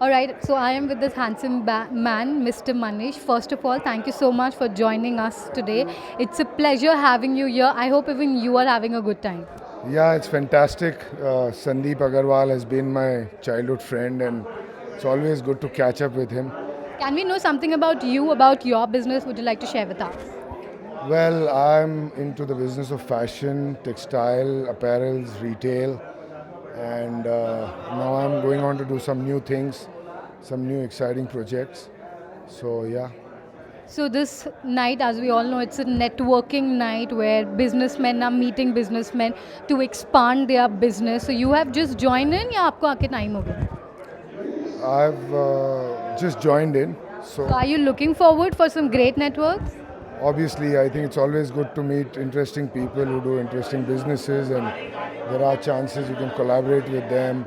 All right, so I am with this handsome man, Mr. Manish. First of all, thank you so much for joining us today. It's a pleasure having you here. I hope even you are having a good time. Yeah, it's fantastic. Sandeep Agarwal has been my childhood friend, and it's always good to catch up with him. Can we know something about you, about your business? Would you like to share with us? Well, I'm into the business of fashion, textile, apparels, retail, and now I'm going on to do some new things, some new exciting projects. So, yeah. So this night, as we all know, it's a networking night where businessmen are meeting businessmen to expand their business. So you have just joined in या आपको आके time हो गया? I've just joined in. So, So are you looking forward for some great networks? obviously, I think it's always good to meet interesting people who do interesting businesses, and there are chances you can collaborate with them.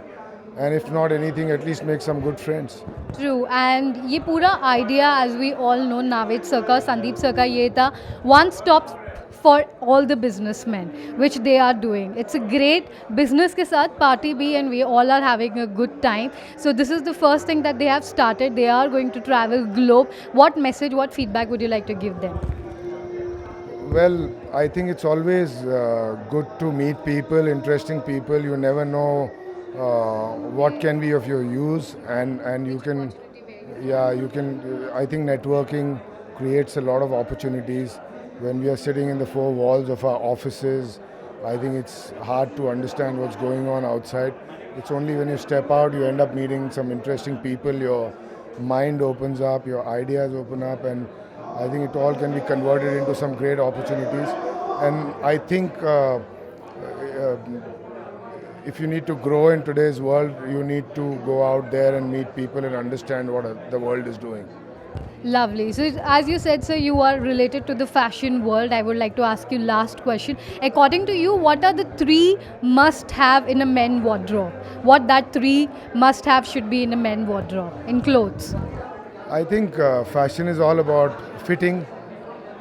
And if not anything, at least make some good friends. True, and ये पूरा idea, as we all know, Navid sir का, Sandeep sir का ये था one stop for all the businessmen, which they are doing. It's a great business के साथ party भी, and we all are having a good time. So this is the first thing that they have started. They are going to travel globe. What message, what feedback would you like to give them? Well, I think it's always good to meet people, interesting people. You never know what can be of your use, and you can, yeah, you can. I think networking creates a lot of opportunities. When we are sitting in the four walls of our offices, I think it's hard to understand what's going on outside. It's only when you step out you end up meeting some interesting people. Your mind opens up, your ideas open up, and I think it all can be converted into some great opportunities. And I think if you need to grow in today's world, you need to go out there and meet people and understand what the world is doing. Lovely. So, as you said, sir, you are related to the fashion world. I would like to ask you last question. According to you, what are the three must-have in a men wardrobe? What that three must-have should be in a men wardrobe in clothes? I think fashion is all about fitting.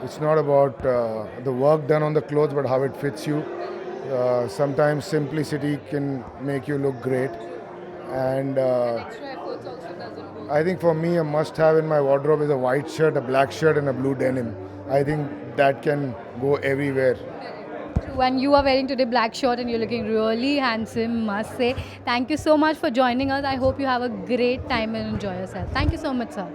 It's not about the work done on the clothes, but how it fits you. Sometimes simplicity can make you look great, and I think for me, a must-have in my wardrobe is a white shirt, a black shirt, and a blue denim. I think that can go everywhere. When you are wearing today black shirt and you're looking really handsome, must say. Thank you so much for joining us. I hope you have a great time and enjoy yourself. Thank you so much, sir.